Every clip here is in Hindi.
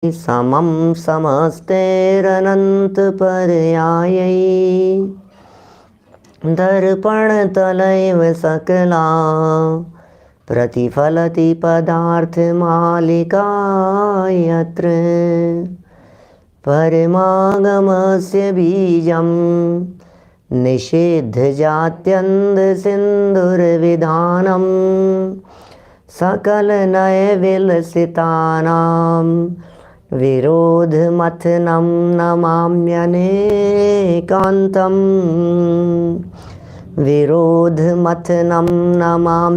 समं समस्तैरनन्तपर्यायै दर्पणतलैव सकला प्रतिफलति पदार्थमालिका यत्र परमागमस्य बीजं निषिद्धजात्यन्धसिन्धुर्विधानं सकलनयविलसितानां विरोधमथनं नमाम्यनेकान्तं विरोधमथनं नमाम्यनेकान्तम्।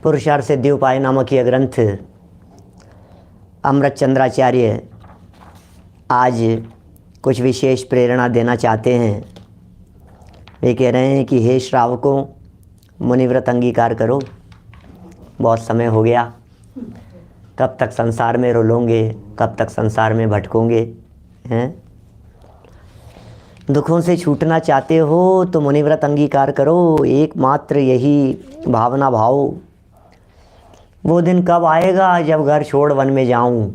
पुरुषार्थ सिद्धि उपाय नामक यह ग्रंथ अमृत चंद्राचार्य आज कुछ विशेष प्रेरणा देना चाहते हैं। वे कह रहे हैं कि हे श्रावकों, मुनिव्रत अंगीकार करो। बहुत समय हो गया, कब तक संसार में रुलोगे, कब तक संसार में भटकोगे हैं? दुखों से छूटना चाहते हो तो मुनिव्रत अंगीकार करो। एकमात्र यही भावना भाव। वो दिन कब आएगा जब घर छोड़ वन में जाऊं?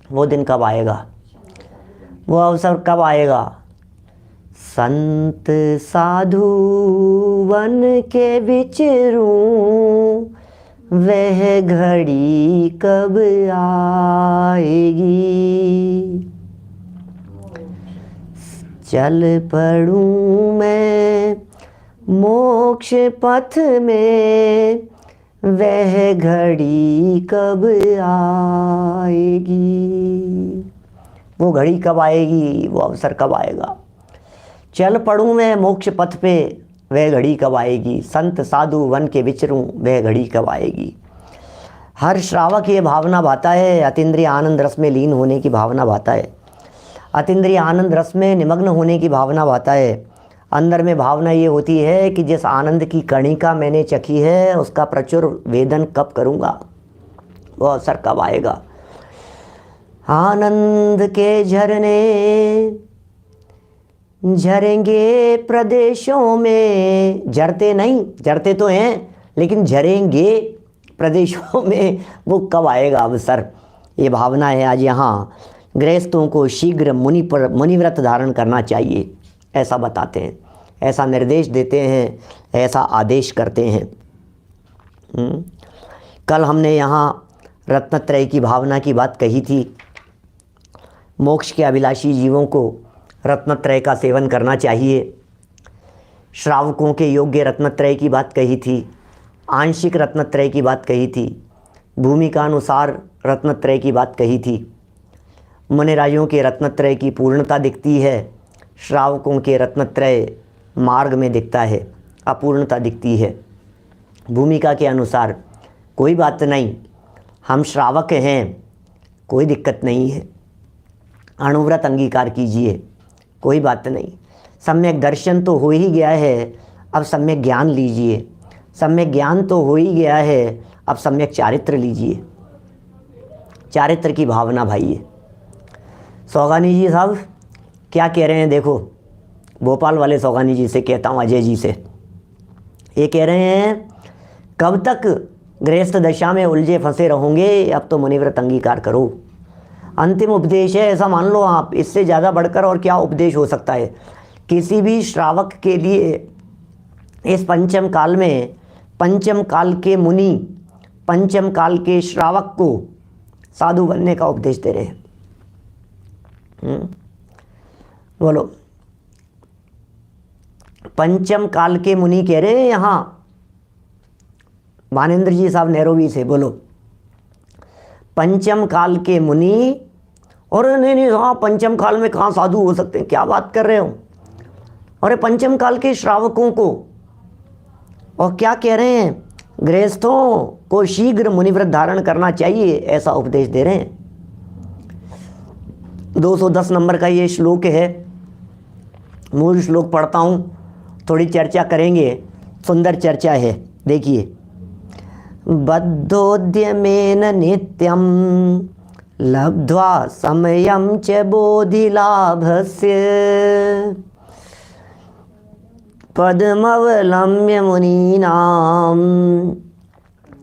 वो दिन कब आएगा? वो अवसर कब आएगा? संत साधु वन के विचरूं, वह घड़ी कब आएगी? चल पड़ूं मैं मोक्ष पथ में, वह घड़ी कब आएगी? वो घड़ी कब आएगी? वो अवसर कब आएगा? चल पड़ूं मैं मोक्ष पथ पे, वह घड़ी कब आएगी? संत साधु वन के विचरूं, वह घड़ी कब आएगी? हर श्रावक ये भावना भाता है, अतीन्द्रिय आनंद रस में लीन होने की भावना भाता है, अतीन्द्रिय आनंद रस में निमग्न होने की भावना भाता है। अंदर में भावना ये होती है कि जिस आनंद की कणिका मैंने चखी है उसका प्रचुर वेदन कब करूँगा? वो अवसर कब आएगा? आनंद के झरने झरेंगे प्रदेशों में, झरते नहीं, झरते तो हैं लेकिन झरेंगे प्रदेशों में, वो कब आएगा अवसर? ये भावना है आज यहाँ। गृहस्थों को शीघ्र मुनिव्रत धारण करना चाहिए, ऐसा बताते हैं, ऐसा निर्देश देते हैं, ऐसा आदेश करते हैं। कल हमने यहाँ रत्नत्रय की भावना की बात कही थी। मोक्ष के अभिलाषी जीवों को रत्नत्रय का सेवन करना चाहिए। श्रावकों के योग्य रत्नत्रय की बात कही थी, आंशिक रत्नत्रय की बात कही थी, भूमिका अनुसार रत्नत्रय की बात कही थी। मुनिराजों के रत्नत्रय की पूर्णता दिखती है, श्रावकों के रत्नत्रय मार्ग में दिखता है, अपूर्णता दिखती है। भूमिका के अनुसार कोई बात नहीं, हम श्रावक हैं, कोई दिक्कत नहीं है, अणुव्रत अंगीकार कीजिए, कोई बात नहीं। सम्यक दर्शन तो हो ही गया है, अब सम्यक ज्ञान लीजिए। सम्यक ज्ञान तो हो ही गया है, अब सम्यक चारित्र लीजिए। चारित्र की भावना भाई। सौगानी जी साहब क्या कह रहे हैं? देखो, भोपाल वाले सौगानी जी से कहता हूँ, अजय जी से। ये कह रहे हैं कब तक गृहस्थ दशा में उलझे फंसे रहोगे? अब तो मुनिव्रत अंगीकार करो। अंतिम उपदेश है, ऐसा मान लो आप। इससे ज़्यादा बढ़कर और क्या उपदेश हो सकता है? किसी भी श्रावक के लिए इस पंचम काल में पंचम काल के मुनि, पंचम काल के श्रावक को साधु बनने का उपदेश दे रहे हैं। बोलो, पंचम काल के मुनि कह रहे हैं यहाँ भानेंद्र जी साहब नैरोबी से। बोलो, पंचम काल के मुनि। और नहीं, हाँ, पंचम काल में कहाँ साधु हो सकते हैं? क्या बात कर रहे हो? और पंचम काल के श्रावकों को, और क्या कह रहे हैं? गृहस्थों को शीघ्र मुनिव्रत धारण करना चाहिए, ऐसा उपदेश दे रहे हैं। 210 नंबर का ये श्लोक है। मूल श्लोक पढ़ता हूँ, थोड़ी चर्चा करेंगे, सुंदर चर्चा है। देखिए, बद्धोद्यमेन नित्यं लब्ध्वा समयं च बोधिलाभस्य पद्मवलम्ब्य मुनीनां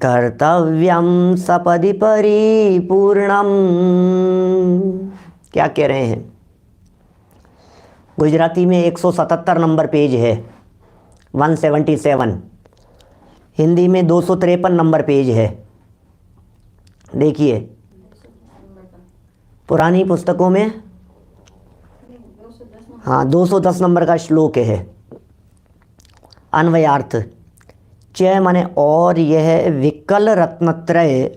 कर्तव्यम सपदि परिपूर्णम। क्या कह रहे हैं? गुजराती में 177 नंबर पेज है, 177। हिंदी में 253 नंबर पेज है। देखिए पुरानी पुस्तकों में, हाँ 210 नंबर का श्लोक है। अन्वयार्थ च माने और, यह विकल रत्नत्रय।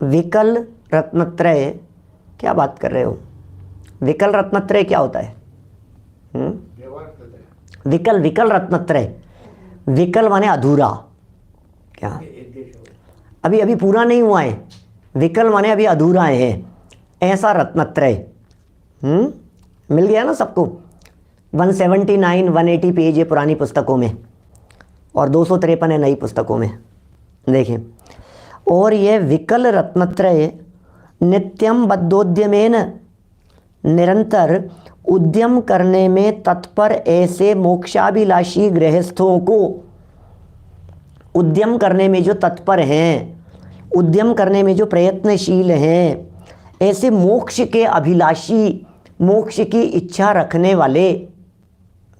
विकल रत्नत्रय, क्या बात कर रहे हो? विकल रत्नत्रय क्या होता है? विकल, विकल रत्नत्रय। विकल माने अधूरा, क्या अभी अभी पूरा नहीं हुआ है। विकल माने अभी अधूरा है, ऐसा रत्नत्रय। मिल गया ना सबको? 179 180 पेज है पुरानी पुस्तकों में और 253 है नई पुस्तकों में। देखें, और यह विकल रत्नत्रय नित्यम बद्धोद्यमेन, निरंतर उद्यम करने में तत्पर ऐसे मोक्षाभिलाषी गृहस्थों को, उद्यम करने में जो तत्पर हैं, उद्यम करने में जो प्रयत्नशील हैं, ऐसे मोक्ष के अभिलाषी, मोक्ष की इच्छा रखने वाले।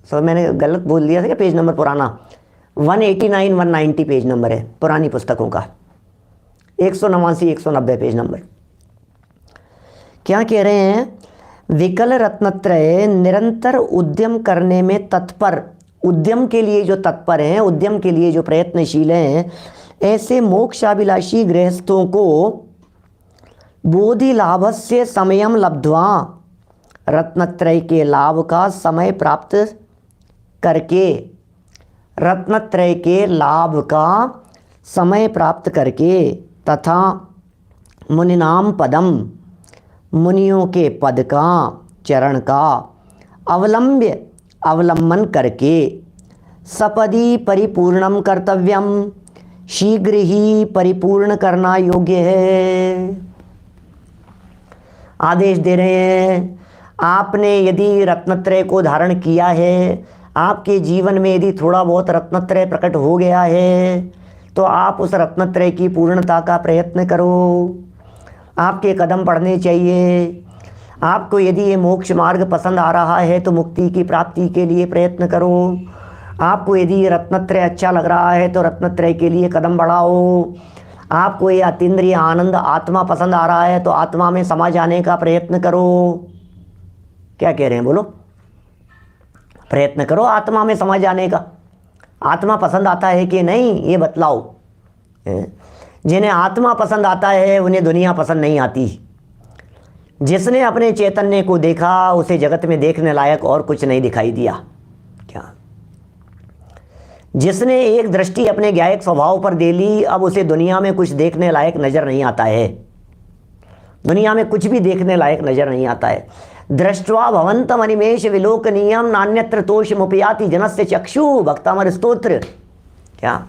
सर मैंने गलत बोल दिया था क्या? पेज नंबर पुराना 189 190 पेज नंबर है पुरानी पुस्तकों का, 189 190 पेज नंबर। क्या कह रहे हैं? विकल रत्नत्रय निरंतर उद्यम करने में तत्पर, उद्यम के लिए जो तत्पर हैं, उद्यम के लिए जो प्रयत्नशील हैं, ऐसे मोक्षाभिलाषी गृहस्थों को बोधि लाभस्य समयम लब्ध्वा, रत्नत्रय के लाभ का समय प्राप्त करके, रत्नत्रय के लाभ का समय प्राप्त करके, तथा मुनिनाम पदम, मुनियों के पद का, चरण का अवलंब्य, अवलंबन करके, सपदि परिपूर्णम कर्तव्यम, शीघ्र ही परिपूर्ण करना योग्य है। आदेश दे रहे हैं, आपने यदि रत्नत्रय को धारण किया है, आपके जीवन में यदि थोड़ा बहुत रत्नत्रय प्रकट हो गया है, तो आप उस रत्नत्रय की पूर्णता का प्रयत्न करो। आपके कदम बढ़ने चाहिए। आपको यदि ये मोक्ष मार्ग पसंद आ रहा है तो मुक्ति की प्राप्ति के लिए प्रयत्न करो। आपको यदि ये रत्नत्रय अच्छा लग रहा है तो रत्नत्रय के लिए कदम बढ़ाओ। आपको ये अतीन्द्रिय आनंद आत्मा पसंद आ रहा है तो आत्मा में समा जाने का प्रयत्न करो। क्या कह रहे हैं बोलो? प्रयत्न करो आत्मा में समा जाने का। आत्मा पसंद आता है कि नहीं ये बतलाओ। जिन्हें आत्मा पसंद आता है उन्हें दुनिया पसंद नहीं आती। जिसने अपने चैतन्य को देखा उसे जगत में देखने लायक और कुछ नहीं दिखाई दिया। क्या? जिसने एक दृष्टि अपने ज्ञायक स्वभाव पर दे ली, अब उसे दुनिया में कुछ देखने लायक नजर नहीं आता है। दुनिया में कुछ भी देखने लायक नजर नहीं आता है। दृष्ट्वा भवंतम अनिमेष विलोकनीयम नान्यत्र तोषमुपयाति जनस्य चक्षु, भक्तामर स्तोत्र। क्या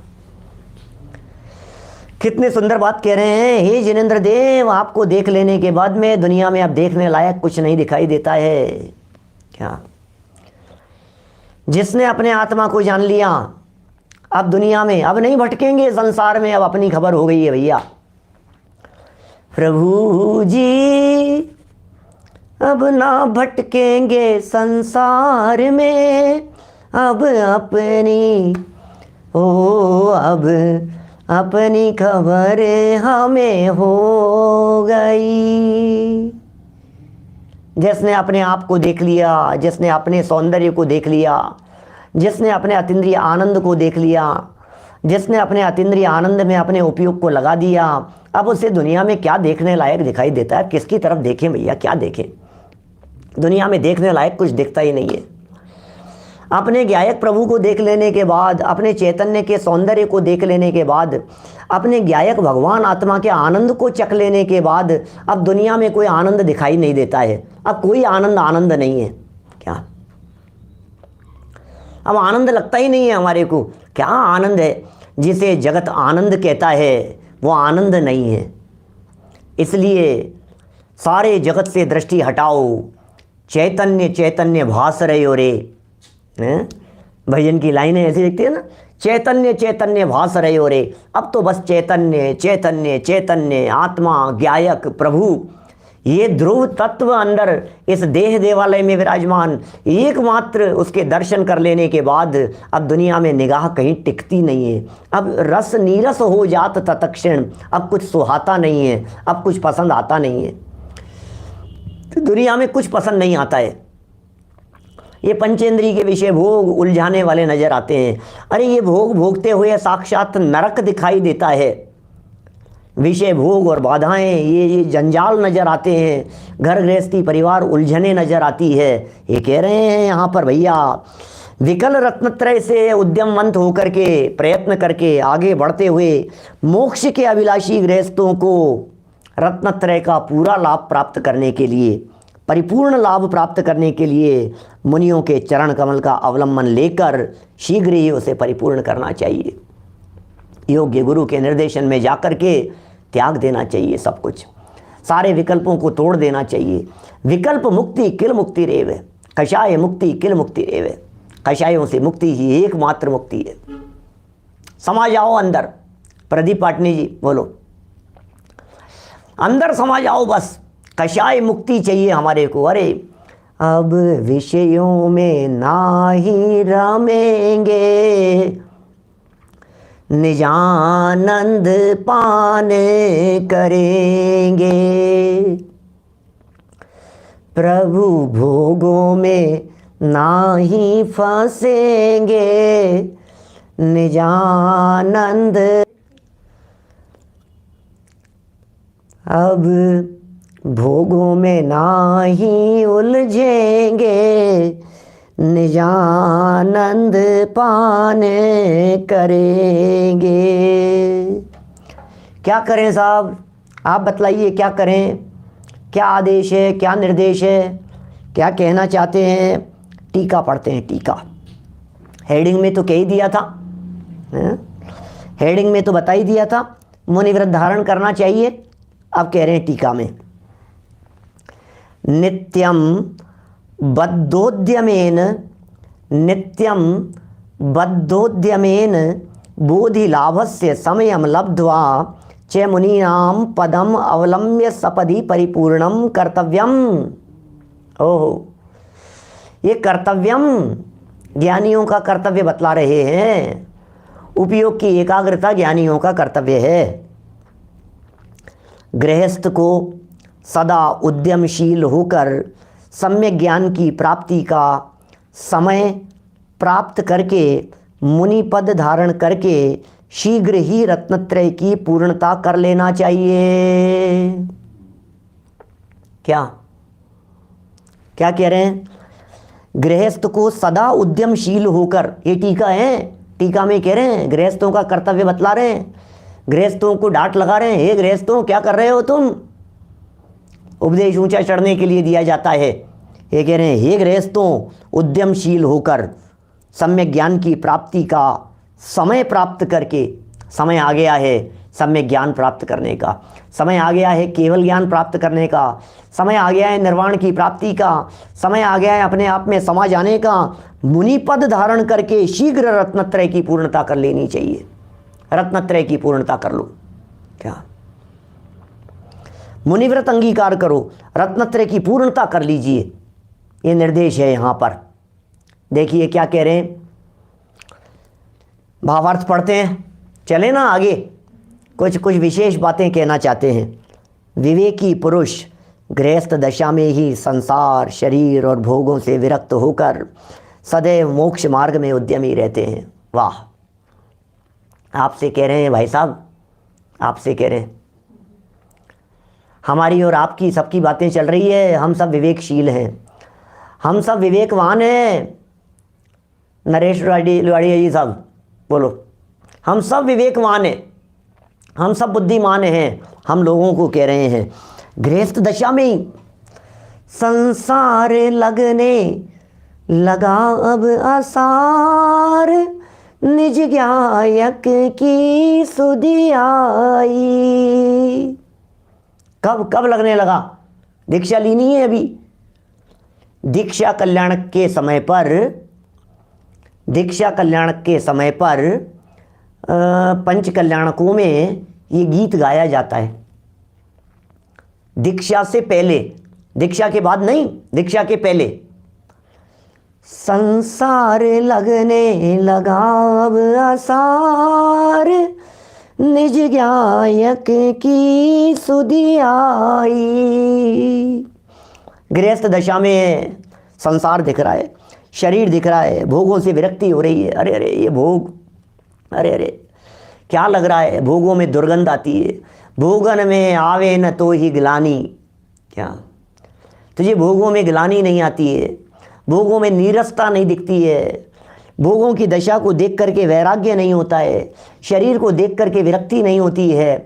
कितने सुंदर बात कह रहे हैं। हे जिनेंद्र देव, आपको देख लेने के बाद में दुनिया में अब देखने लायक कुछ नहीं दिखाई देता है। क्या? जिसने अपने आत्मा को जान लिया, अब दुनिया में अब नहीं भटकेंगे संसार में, अब अपनी खबर हो गई है भैया। प्रभु जी अब ना भटकेंगे संसार में, अब अपनी अब अपनी खबर हमें हो गई। जिसने अपने आप को देख लिया, जिसने अपने सौंदर्य को देख लिया, जिसने अपने अतीन्द्रिय आनंद को देख लिया, जिसने अपने अतीन्द्रिय आनंद में अपने उपयोग को लगा दिया, अब उसे दुनिया में क्या देखने लायक दिखाई देता है? किसकी तरफ देखें भैया? क्या देखें? दुनिया में देखने लायक कुछ दिखता ही नहीं है। अपने ज्ञायक प्रभु को देख लेने के बाद, अपने चैतन्य के सौंदर्य को देख लेने के बाद, अपने ज्ञायक भगवान आत्मा के आनंद को चख लेने के बाद अब दुनिया में कोई आनंद दिखाई नहीं देता है। अब कोई आनंद नहीं है। क्या? अब आनंद लगता ही नहीं है हमारे को। क्या आनंद है? जिसे जगत आनंद कहता है वो आनंद नहीं है। इसलिए सारे जगत से दृष्टि हटाओ। चैतन्य चैतन्य भास रहे हो रे। भजन की लाइनें ऐसी लिखती है ना, चैतन्य चैतन्य भास रहे हो रे, अब तो बस चैतन्य चैतन्य चैतन्य, आत्मा ज्ञायक प्रभु, ये ध्रुव तत्व अंदर इस देह देवालय में विराजमान, एकमात्र उसके दर्शन कर लेने के बाद अब दुनिया में निगाह कहीं टिकती नहीं है। अब रस नीरस हो जात तत्क्षण, अब कुछ सुहाता नहीं है, अब कुछ पसंद आता नहीं है, तो दुनिया में कुछ पसंद नहीं आता है। ये पंचेंद्रिय के विषय भोग उलझाने वाले नजर आते हैं। अरे ये भोग भोगते हुए साक्षात नरक दिखाई देता है। विषय भोग और बाधाएं, ये जंजाल नजर आते हैं, घर गृहस्थी परिवार उलझने नजर आती है। ये कह रहे हैं यहाँ पर भैया, विकल रत्नत्रय से उद्यमवंत होकर के प्रयत्न करके आगे बढ़ते हुए मोक्ष के अभिलाषी गृहस्थों को रत्नत्रय का पूरा लाभ प्राप्त करने के लिए, परिपूर्ण लाभ प्राप्त करने के लिए मुनियों के चरण कमल का अवलंबन लेकर शीघ्र ही उसे परिपूर्ण करना चाहिए। योग्य गुरु के निर्देशन में जाकर के त्याग देना चाहिए सब कुछ, सारे विकल्पों को तोड़ देना चाहिए। विकल्प मुक्ति किल मुक्ति रेव, कषाय मुक्ति किल मुक्ति रेव, कषायों से मुक्ति ही एकमात्र मुक्ति है। समा जाओ अंदर। प्रदीप पाटनी जी बोलो, अंदर समा जाओ, बस कषाय मुक्ति चाहिए हमारे को। अरे अब विषयों में ना ही रमेंगे, निजानंद पाने करेंगे, प्रभु भोगों में ना ही फंसेंगे, निजानंद अब भोगों में ना ही उलझेंगे, निजानंद पाने करेंगे। क्या करें साहब, आप बतलाइए क्या करें, क्या आदेश है, क्या निर्देश है, क्या कहना चाहते हैं। टीका पढ़ते हैं। टीका हेडिंग में तो कह ही दिया था, हेडिंग में तो बता ही दिया था मुनिव्रत धारण करना चाहिए। अब कह रहे हैं टीका में, नित्यम बद्धोद्यमेन, नित्यम बद्धोद्यमेन बोधिलाभस्य समयम लब्ध्वा च मुनीनां पदम अवलम्ब्य सपदि परिपूर्णम कर्तव्यम। ओहो, ये कर्तव्यम ज्ञानियों का कर्तव्य बतला रहे हैं। उपयोग की एकाग्रता ज्ञानियों का कर्तव्य है। गृहस्थ को सदा उद्यमशील होकर सम्यक ज्ञान की प्राप्ति का समय प्राप्त करके मुनि पद धारण करके शीघ्र ही रत्नत्रय की पूर्णता कर लेना चाहिए। क्या क्या कह रहे हैं? गृहस्थ को सदा उद्यमशील होकर, ये टीका है, टीका में कह रहे हैं गृहस्थों का कर्तव्य बतला रहे हैं। गृहस्थों को डांट लगा रहे हैं, हे गृहस्थों क्या कर रहे हो तुम। उपदेश ऊंचा चढ़ने के लिए दिया जाता है। ये कह रहे हैं, हे गृहस्थों उद्यमशील होकर सम्यक ज्ञान की प्राप्ति का समय प्राप्त करके, समय आ गया है सम्यक ज्ञान प्राप्त करने का, समय आ गया है केवल ज्ञान प्राप्त करने का, समय आ गया है निर्वाण की प्राप्ति का, समय आ गया है अपने आप में समा जाने का। मुनि पद धारण करके शीघ्र रत्नत्रय की पूर्णता कर लेनी चाहिए। रत्नत्रय की पूर्णता कर लो। क्या मुनिव्रत अंगीकार करो, रत्नत्रय की पूर्णता कर लीजिए, ये निर्देश है यहाँ पर। देखिए क्या कह रहे हैं, भावार्थ पढ़ते हैं, चले ना आगे। कुछ कुछ विशेष बातें कहना चाहते हैं। विवेकी पुरुष गृहस्थ दशा में ही संसार, शरीर और भोगों से विरक्त होकर सदैव मोक्ष मार्ग में उद्यमी रहते हैं। वाह, आपसे कह रहे हैं भाई साहब, आपसे कह रहे हैं, हमारी और आपकी सबकी बातें चल रही है। हम सब विवेकशील हैं, हम सब विवेकवान हैं। नरेश लुवाड़िया जी साहब बोलो, हम सब विवेकवान हैं, हम सब बुद्धिमान हैं। हम लोगों को कह रहे हैं गृहस्थ दशा में ही संसार लगने लगा अब आसार, निज ज्ञायक की सुधि आई। कब लगने लगा? दीक्षा ली नहीं है अभी। दीक्षा कल्याण के समय पर दीक्षा कल्याण के समय पर पंच कल्याणकों में ये गीत गाया जाता है। दीक्षा से पहले, दीक्षा के बाद नहीं, दीक्षा के पहले। संसार लगने लगा अब आसार, निज गायक की सुधि आई। गृहस्थ दशा में संसार दिख रहा है, शरीर दिख रहा है, भोगों से विरक्ति हो रही है। अरे अरे ये भोग, अरे अरे क्या लग रहा है, भोगों में दुर्गंध आती है, भोगन में आवे न तो ही गिलानी। क्या तुझे भोगों में गिलानी नहीं आती है, भोगों में नीरसता नहीं दिखती है, भोगों की दशा को देख करके वैराग्य नहीं होता है, शरीर को देख करके विरक्ति नहीं होती है,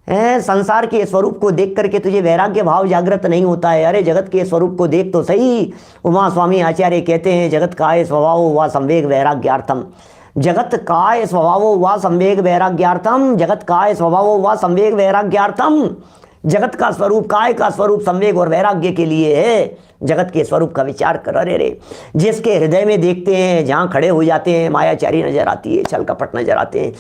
संसार के स्वरूप को देख करके तुझे वैराग्य भाव जागृत नहीं होता है। अरे जगत के स्वरूप को देख तो सही। उमा स्वामी आचार्य कहते हैं, जगत काय स्वभावो वा संवेग वैराग्यार्थम। जगत काय स्वभावो वा संवेग वैराग्यार्थम। जगत काय स्वभावो वा संवेग वैराग्यार्थम। जगत का स्वरूप, काय का स्वरूप संवेग और वैराग्य के लिए है। जगत के स्वरूप का विचार कर। अरे रे, जिसके हृदय में देखते हैं, जहाँ खड़े हो जाते हैं, मायाचारी नजर आती है, छल कपट नजर आते हैं,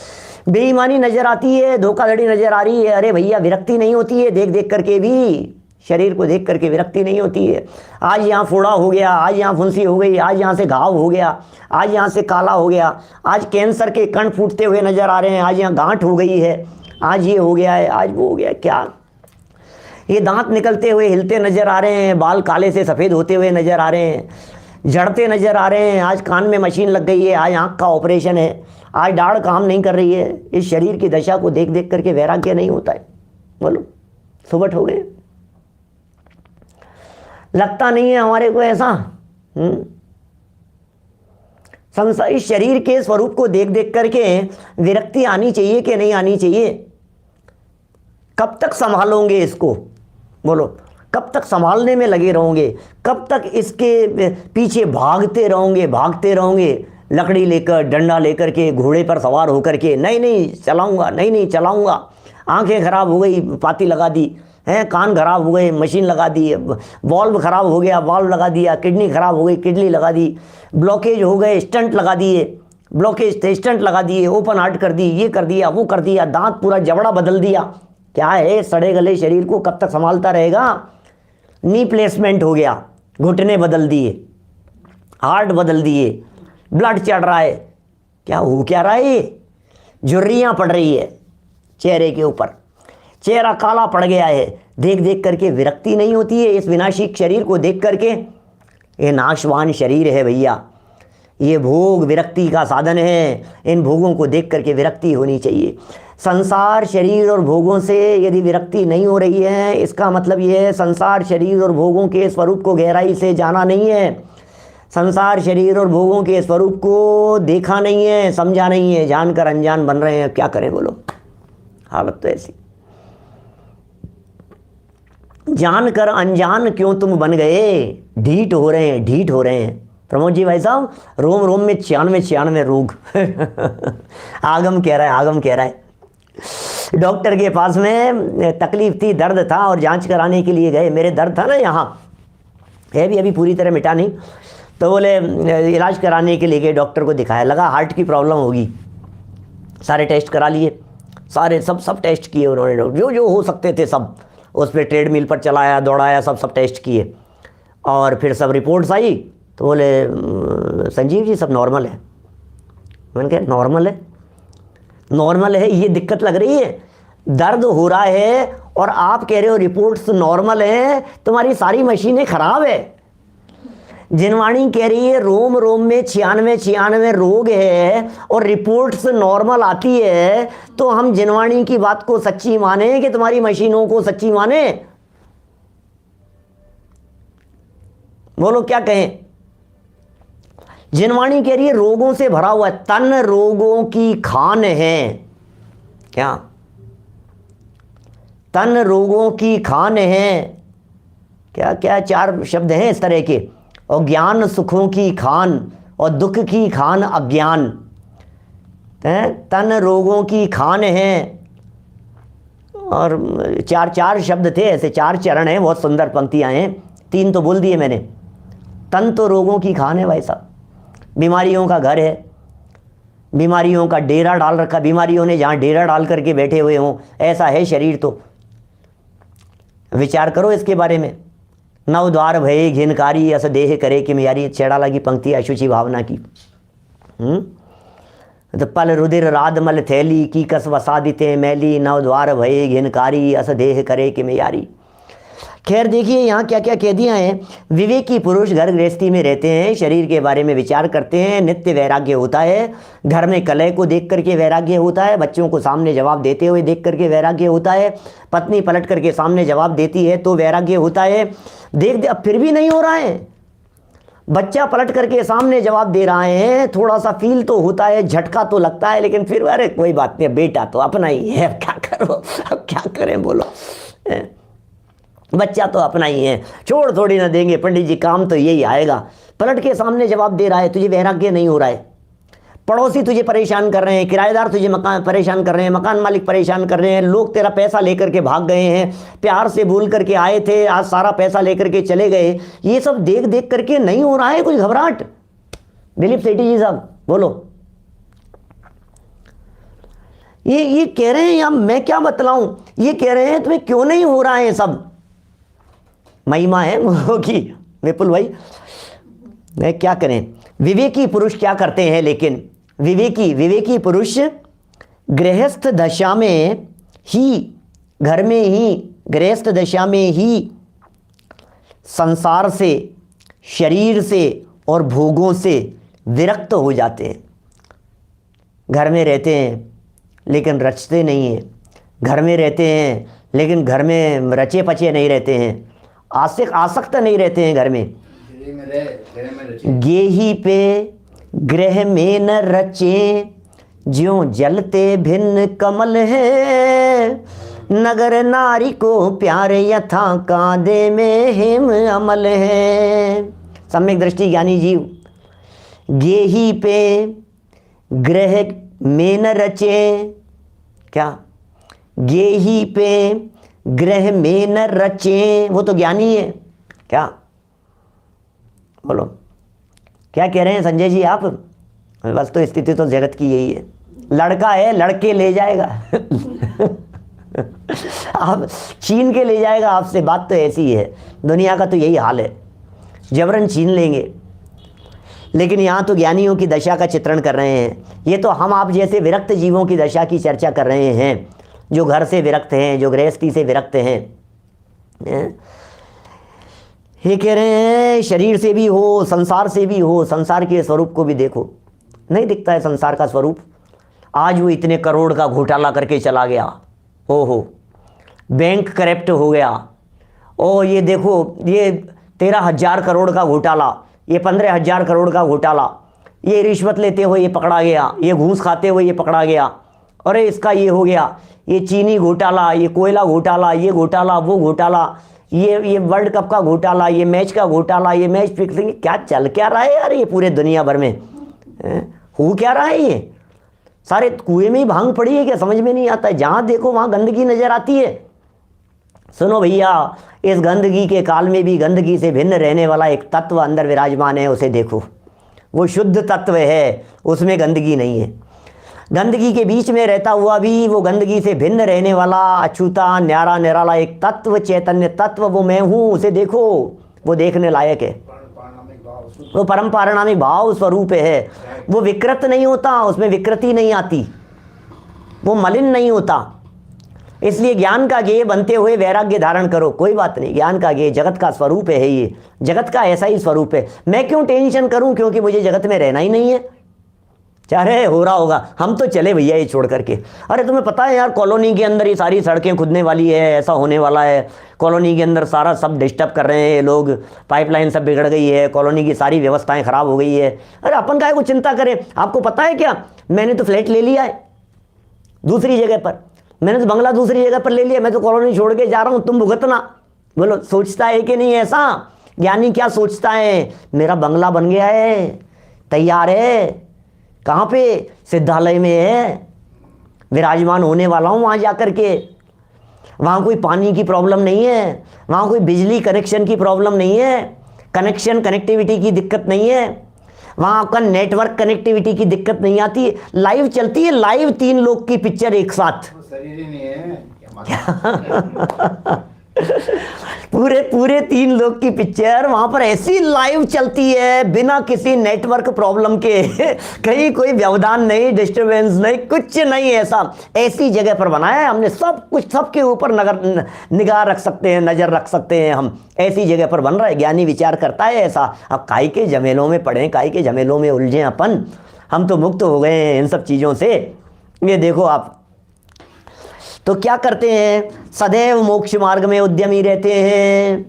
बेईमानी नजर आती है, धोखाधड़ी नजर आ रही है। अरे भैया विरक्ति नहीं होती है, देख देख करके भी, शरीर को देख करके विरक्ति नहीं होती है। आज यहाँ फोड़ा हो गया, आज यहाँ फुंसी हो गई, आज यहाँ से घाव हो गया, आज यहाँ से काला हो गया, आज कैंसर के कण फूटते हुए नजर आ रहे हैं, आज यहाँ गांठ हो गई है, आज ये हो गया है, आज वो हो गया। क्या ये दांत निकलते हुए हिलते नजर आ रहे हैं, बाल काले से सफ़ेद होते हुए नजर आ रहे हैं, झड़ते नजर आ रहे हैं, आज कान में मशीन लग गई है, आज आँख का ऑपरेशन है, आज दाढ़ काम नहीं कर रही है। इस शरीर की दशा को देख देख करके वैराग्य नहीं होता है। बोलो, सुबट हो गए, लगता नहीं है हमारे को ऐसा। संसार, इस शरीर के स्वरूप को देख देख करके विरक्ति आनी चाहिए कि नहीं आनी चाहिए? कब तक संभालोगे इसको? बोलो, कब तक संभालने में लगे रहोगे? कब तक इसके पीछे भागते रहोगे? लकड़ी लेकर, डंडा लेकर के, घोड़े पर सवार होकर के, नहीं नहीं चलाऊंगा, नहीं नहीं चलाऊंगा। आंखें खराब हो गई, पाती लगा दी हैं, कान खराब हो गए, मशीन लगा दी, वॉल्व खराब हो गया, वॉल्व लगा दिया, किडनी खराब हो गई, किडनी लगा दी, ब्लॉकेज हो गए, स्टंट लगा दिए, ब्लॉकेज थे स्टंट लगा दिए, ओपन हार्ट कर दी, ये कर दिया, वो कर दिया, दांत पूरा जबड़ा बदल दिया। क्या है, सड़े गले शरीर को कब तक संभालता रहेगा? नी प्लेसमेंट हो गया, घुटने बदल दिए, हार्ट बदल दिए, ब्लड चढ़ रहा है, क्या हो क्या रहा है? झुर्रियाँ पड़ रही है चेहरे के ऊपर, चेहरा काला पड़ गया है। देख देख करके विरक्ति नहीं होती है इस विनाशी शरीर को देख करके? ये नाशवान शरीर है भैया, ये भोग विरक्ति का साधन है। इन भोगों को देख करके विरक्ति होनी चाहिए। संसार, शरीर और भोगों से यदि विरक्ति नहीं हो रही है, इसका मतलब ये है संसार, शरीर और भोगों के स्वरूप को गहराई से जाना नहीं है, संसार, शरीर और भोगों के स्वरूप को देखा नहीं है, समझा नहीं है, जानकर अनजान बन रहे हैं। क्या करें बोलो, हालत तो ऐसी। जानकर अनजान क्यों तुम बन गए? ढीठ हो रहे हैं प्रमोद जी भाई साहब, रोम रोम में 96 रोग। आगम कह रहा है डॉक्टर के पास में तकलीफ थी, दर्द था और जांच कराने के लिए गए। मेरे दर्द था ना यहाँ, है भी अभी पूरी तरह मिटा नहीं, तो बोले इलाज कराने के लिए गए, डॉक्टर को दिखाया, लगा हार्ट की प्रॉब्लम होगी। सारे टेस्ट करा लिए, सारे सब टेस्ट किए उन्होंने, जो हो सकते थे सब, उस पर ट्रेडमिल पर चलाया, दौड़ाया, सब टेस्ट किए, और फिर सब रिपोर्ट्स आई तो बोले संजीव जी सब नॉर्मल है। मैंने कहा नॉर्मल है, ये दिक्कत लग रही है, दर्द हो रहा है और आप कह रहे हो रिपोर्ट्स नॉर्मल है, तुम्हारी सारी मशीनें खराब है। जिनवाणी कह रही है रोम रोम में 96 रोग है और रिपोर्ट्स नॉर्मल आती है, तो हम जिनवाणी की बात को सच्ची माने कि तुम्हारी मशीनों को सच्ची माने? बोलो क्या कहें? जिनवाणी कह रही है रोगों से भरा हुआ है, तन रोगों की खान है। क्या? तन रोगों की खान है। क्या क्या 4 शब्द हैं इस तरह के। और ज्ञान सुखों की खान और दुख की खान अज्ञान। तन रोगों की खान है। और 4 शब्द थे ऐसे, 4 चरण हैं, बहुत सुंदर पंक्तियां हैं, 3 तो बोल दिए मैंने। तन तो रोगों की खान है भाई साहब, बीमारियों का घर है, बीमारियों का डेरा डाल रखा, बीमारियों ने जहाँ डेरा डाल करके बैठे हुए हों, ऐसा है शरीर। तो विचार करो इसके बारे में। नव द्वार भये घिनकारी अस देह करे कि यारी, चेड़ाला की पंक्ति अशुचि भावना की। तो पल रुधिर राधमल थैली की कस वसादिते मैली, नव द्वार भये घिनकारी अस देह करे कि यारी। खैर देखिए यहाँ क्या क्या कह दिया है। विवेकी पुरुष घर गृहस्थी में रहते हैं, शरीर के बारे में विचार करते हैं, नित्य वैराग्य होता है, घर में कलह को देख करके वैराग्य होता है, बच्चों को सामने जवाब देते हुए देख करके वैराग्य होता है, पत्नी पलट करके सामने जवाब देती है तो वैराग्य होता है। देख अब फिर भी नहीं हो रहा है, बच्चा पलट करके सामने जवाब दे रहा है, थोड़ा सा फील तो होता है, झटका तो लगता है, लेकिन फिर अरे कोई बात नहीं, बेटा तो अपना ही है, अब क्या करो, अब क्या करें बोलो, बच्चा तो अपना ही है, छोड़ थोड़ी ना देंगे पंडित जी, काम तो यही आएगा। पलट के सामने जवाब दे रहा है, तुझे वैराग्य नहीं हो रहा है। पड़ोसी तुझे परेशान कर रहे हैं, किराएदार तुझे मकान परेशान कर रहे हैं, मकान मालिक परेशान कर रहे हैं, लोग तेरा पैसा लेकर के भाग गए हैं, प्यार से बोल करके आए थे, आज सारा पैसा लेकर के चले गए। ये सब देख देख करके नहीं हो रहा है कुछ घबराहट? दिलीप सेठी जी साहब बोलो। ये कह रहे हैं, या मैं क्या बतलाऊं, ये कह रहे हैं तुम्हें क्यों नहीं हो रहा है सब। महिमा है मोह की विपुल भाई, क्या करें। विवेकी पुरुष क्या करते हैं, लेकिन विवेकी पुरुष गृहस्थ दशा में ही, घर में ही, गृहस्थ दशा में ही संसार से, शरीर से और भोगों से विरक्त हो जाते हैं। घर में रहते हैं लेकिन रचते नहीं हैं, घर में रहते हैं लेकिन घर में रचे पचे नहीं रहते हैं, आसक्त नहीं रहते हैं घर में। गेही पे ग्रह में न रचे, ज्यों जलते भिन्न कमल है, नगर नारी को प्यारे यथा कांदे में हेम अमल है। सम्यक दृष्टि ज्ञानी जीव, गेही पे ग्रह में न रचे, क्या गेही पे ग्रह में न रचे, वो तो ज्ञानी है क्या, बोलो क्या कह रहे हैं संजय जी आप। बस तो स्थिति तो जगत की यही है, लड़का है लड़के ले जाएगा आप छीन के ले जाएगा आपसे, बात तो ऐसी है, दुनिया का तो यही हाल है, जबरन छीन लेंगे। लेकिन यहाँ तो ज्ञानियों की दशा का चित्रण कर रहे हैं। ये तो हम आप जैसे विरक्त जीवों की दशा की चर्चा कर रहे हैं, जो घर से विरक्त हैं, जो गृहस्थी से विरक्त हैं। ये कह रहे हैं शरीर से भी हो, संसार से भी हो, संसार के स्वरूप को भी देखो, नहीं दिखता है संसार का स्वरूप। आज वो इतने करोड़ का घोटाला करके चला गया, ओहो बैंक करप्ट हो गया, ओ ये देखो ये 13,000 करोड़ का घोटाला, ये 15,000 करोड़ का घोटाला, ये रिश्वत लेते हुए ये पकड़ा गया, ये घूस खाते हुए ये पकड़ा गया, अरे इसका ये हो गया, ये चीनी घोटाला, ये कोयला घोटाला, ये घोटाला, वो घोटाला, ये वर्ल्ड कप का घोटाला, ये मैच का घोटाला, ये मैच फिक्सिंग, क्या चल क्या रहा है यार ये पूरे दुनिया भर में, हो क्या रहा है ये, सारे कुएं में ही भांग पड़ी है क्या, समझ में नहीं आता है। जहाँ देखो वहाँ गंदगी नजर आती है। सुनो भैया, इस गंदगी के काल में भी गंदगी से भिन्न रहने वाला एक तत्व अंदर विराजमान है, उसे देखो, वो शुद्ध तत्व है, उसमें गंदगी नहीं है। गंदगी के बीच में रहता हुआ भी वो गंदगी से भिन्न रहने वाला अछूता न्यारा निराला एक तत्व, चैतन्य तत्व, वो मैं हूँ, उसे देखो, वो देखने लायक है। वो परम पारिणामिक भाव स्वरूप है, वो विकृत नहीं होता, उसमें विकृति नहीं आती, वो मलिन नहीं होता। इसलिए ज्ञान का गेय बनते हुए वैराग्य धारण करो, कोई बात नहीं, ज्ञान का गेय जगत का स्वरूप है, ये जगत का ऐसा ही स्वरूप है। मैं क्यों टेंशन करूं, क्योंकि मुझे जगत में रहना ही नहीं है। चाहे हो रहा होगा, हम तो चले भैया ये छोड़ करके। अरे तुम्हें पता है यार, कॉलोनी के अंदर ये सारी सड़कें खुदने वाली है, ऐसा होने वाला है, कॉलोनी के अंदर सारा सब डिस्टर्ब कर रहे हैं लोग, पाइपलाइन सब बिगड़ गई है, कॉलोनी की सारी व्यवस्थाएं खराब हो गई है। अरे अपन काहे को चिंता करें, आपको पता है क्या, मैंने तो फ्लैट ले लिया है दूसरी जगह पर, मैंने तो बंगला दूसरी जगह पर ले लिया, मैं तो कॉलोनी छोड़ के जा रहा हूँ, तुम भुगतना। बोलो सोचता है कि नहीं ऐसा? ज्ञानी क्या सोचता है, मेरा बंगला बन गया है, तैयार है, कहाँ पे, सिद्धालय में है, विराजमान होने वाला हूँ वहाँ जाकर के। वहाँ कोई पानी की प्रॉब्लम नहीं है, वहाँ कोई बिजली कनेक्शन की प्रॉब्लम नहीं है, कनेक्टिविटी की दिक्कत नहीं है, वहाँ आपका नेटवर्क कनेक्टिविटी की दिक्कत नहीं आती, लाइव चलती है, लाइव 3 लोग की पिक्चर एक साथ। शरीर ही नहीं है पूरे पूरे 3 लोग की पिक्चर वहां पर ऐसी लाइव चलती है, बिना किसी नेटवर्क प्रॉब्लम के। कहीं कोई व्यवधान नहीं, डिस्टरबेंस नहीं, कुछ नहीं, ऐसी जगह पर बनाया है हमने। सब कुछ, सबके ऊपर निगाह रख सकते हैं, नजर रख सकते हैं हम, ऐसी जगह पर बन रहा है। ज्ञानी विचार करता है ऐसा। अब काई के झमेलों में पड़े, काई के झमेलों में उलझे अपन, हम तो मुक्त हो गए हैं इन सब चीज़ों से। ये देखो आप तो क्या करते हैं, सदैव मोक्ष मार्ग में उद्यमी रहते हैं।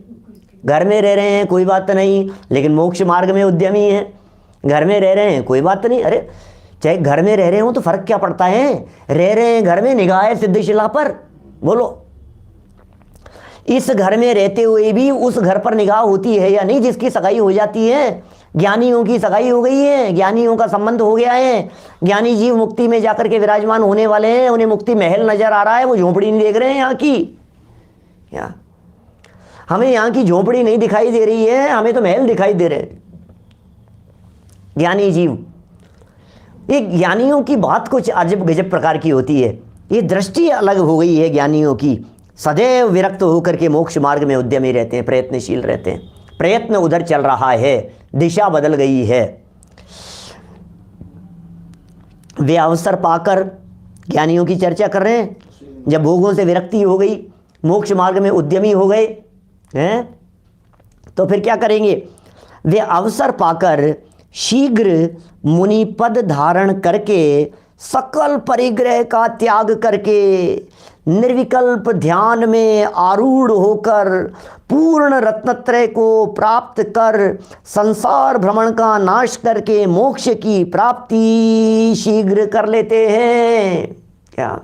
घर में रह रहे हैं कोई बात नहीं, लेकिन मोक्ष मार्ग में उद्यमी हैं। घर में रह रहे हैं कोई बात नहीं, अरे चाहे घर में रह रहे हो तो फर्क क्या पड़ता है, रह रहे हैं घर में, निगाह है सिद्धिशिला पर। बोलो, इस घर में रहते हुए भी उस घर पर निगाह होती है या नहीं, जिसकी सगाई हो जाती है। ज्ञानियों की सगाई हो गई है, ज्ञानियों का संबंध हो गया है, ज्ञानी जीव मुक्ति में जाकर के विराजमान होने वाले हैं, उन्हें मुक्ति महल नजर आ रहा है, वो झोपड़ी नहीं देख रहे हैं यहाँ की। या हमें यहाँ की झोपड़ी नहीं दिखाई दे रही है, हमें तो महल दिखाई दे रहे हैं। ज्ञानी जीव, ये ज्ञानियों की बात कुछ अजब गजब प्रकार की होती है, ये दृष्टि अलग हो गई है ज्ञानियों की। सदैव विरक्त होकर के मोक्ष मार्ग में उद्यमी रहते हैं, प्रयत्नशील रहते हैं। प्रयत्न उधर चल रहा है, दिशा बदल गई है। वे अवसर पाकर, ज्ञानियों की चर्चा कर रहे हैं, जब भोगों से विरक्ति हो गई, मोक्ष मार्ग में उद्यमी हो गए हैं, तो फिर क्या करेंगे, वे अवसर पाकर शीघ्र मुनि पद धारण करके, सकल परिग्रह का त्याग करके, निर्विकल्प ध्यान में आरूढ़ होकर, पूर्ण रत्नत्रय को प्राप्त कर, संसार भ्रमण का नाश करके मोक्ष की प्राप्ति शीघ्र कर लेते हैं। क्या